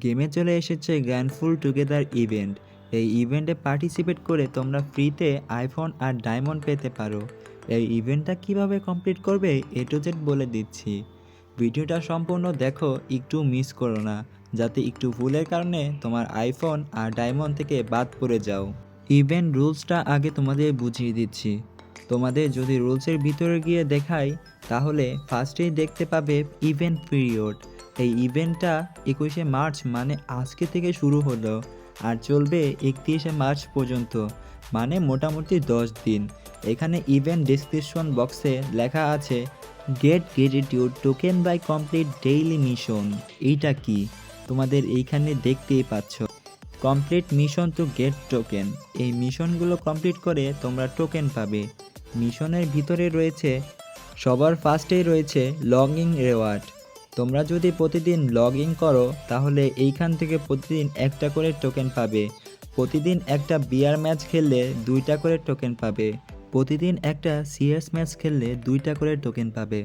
গেমে চলে এসেছে গ্র্যান্ডফুল টুগেদার ইভেন্ট। এই ইভেন্টে পার্টিসিপেট করে তোমরা ফ্রিতে আইফোন আর ডায়মন্ড পেতে পারো। এই ইভেন্টটা কিভাবে কমপ্লিট করবে এ টু জেড বলে দিচ্ছি। ভিডিওটা সম্পূর্ণ দেখো, একটু মিস করো না, যাতে একটু ভুলের কারণে তোমার আইফোন আর ডায়মন্ড থেকে বাদ পড়ে যাও। ইভেন্ট রুলসটা আগে তোমাদের বুঝিয়ে দিচ্ছি। তোমাদের যদি রুলসের ভিতরে গিয়ে দেখাই, তাহলে ফার্স্টেই দেখতে পাবে ইভেন্ট পিরিয়ড। এই ইভেন্টটা 21শে মার্চ মানে আজকে থেকে শুরু হলো আর চলবে 31শে মার্চ পর্যন্ত, মানে মোটামুটি 10 দিন। এখানে ইভেন্ট ডেসক্রিপশন বক্সে লেখা আছে get gratitude token by complete daily mission. এইটা কি তোমাদের এইখানে দেখতেই পাচ্ছ, complete mission to get token. এই মিশনগুলো কমপ্লিট করে তোমরা টোকেন পাবে। মিশনের ভিতরে রয়েছে, সবার ফার্স্টেই রয়েছে লগ ইন রেওয়ার্ড। তোমরা যদি প্রতিদিন লগ ইন করো তাহলে এইখান থেকে প্রতিদিন একটা করে টোকেন পাবে। প্রতিদিন একটা বিয়ার ম্যাচ খেললে 2টা করে টোকেন পাবে। প্রতিদিন একটা সিএস ম্যাচ খেললে 2টা করে টোকেন পাবে।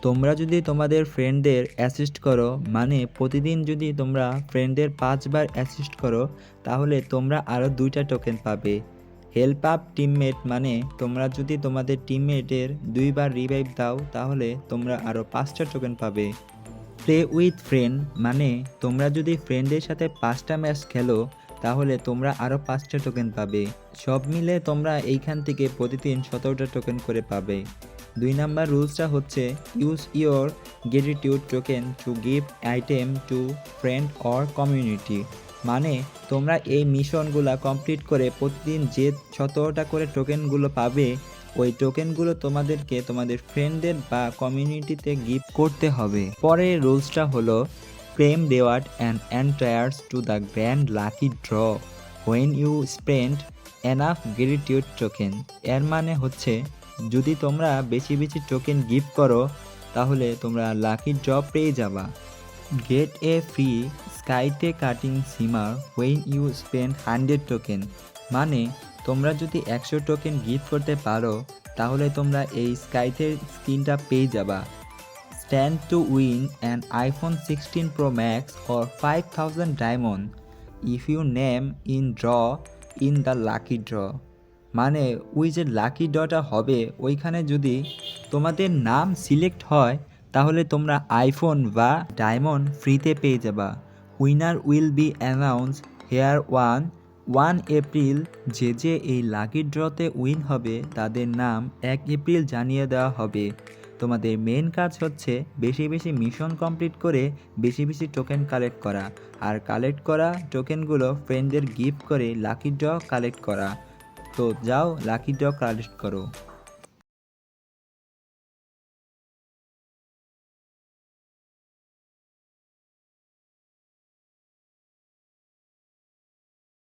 তোমরা যদি তোমাদের ফ্রেন্ডদের অ্যাসিস্ট করো, মানে প্রতিদিন যদি তোমরা ফ্রেন্ডদের 5বার অ্যাসিস্ট করো, তাহলে তোমরা আরও 2টা টোকেন পাবে। হেল্প আপ টিমমেট, মানে তোমরা যদি তোমাদের টিমমেটের 2বার রিভাইভ দাও, তাহলে তোমরা আরও 5টা টোকেন পাবে। প্লে উইথ ফ্রেন্ড, মানে তোমরা যদি ফ্রেন্ডের সাথে 5টা ম্যাচ খেলো, তাহলে তোমরা আরও 5টা টোকেন পাবে। সব মিলে তোমরা এইখান থেকে প্রতিদিন 17টা টোকেন করে পাবে। 2 নাম্বার রুলসটা হচ্ছে use your gratitude token to give item to friend or community, মানে তোমরা এই মিশনগুলো কমপ্লিট করে প্রতিদিন যে 17টা করে টোকেনগুলো পাবে, ওই টোকেনগুলো তোমাদেরকে তোমাদের ফ্রেন্ডদের বা কমিউনিটিতে গিফট করতে হবে। পরের রুলসটা হলো claim reward and entries to the grand lucky draw when you spend enough gratitude token. এর মানে হচ্ছে, যদি তোমরা বেশি বেশি টোকেন গিফট করো, তাহলে তোমরা লাকি ড্র পেয়ে যাবা। গেট এ ফ্রি স্কাইতে cutting shimmer when you spend 100 token, মানে তোমরা যদি 100 টোকেন গিফট করতে পারো, তাহলে তোমরা এই স্কাইতে স্কিনটা পেয়ে যাবা। Stand to win an iPhone 16 Pro Max or 5000 diamond if you name in draw in the lucky draw, মানে ওই যে লাকি ড্রটা হবে ওইখানে যদি তোমাদের নাম সিলেক্ট হয়, তাহলে তোমরা আইফোন বা ডায়মন্ড ফ্রিতে পেয়ে যাবা। Winner will be announce here 1 April. যে যে এই লাকি ড্রতে উইন হবে তাদের নাম 1 এপ্রিল জানিয়ে দেওয়া হবে। তোমাদের মেন কাজ হচ্ছে বেশি বেশি মিশন কমপ্লিট করে বেশি বেশি টোকেন কালেক্ট করা, আর কালেক্ট করা টোকেনগুলো ফ্রেন্ডদের গিফট করে লাকি ড্র কালেক্ট করা। তো যাও লাকি ড্র কালেক্ট করো।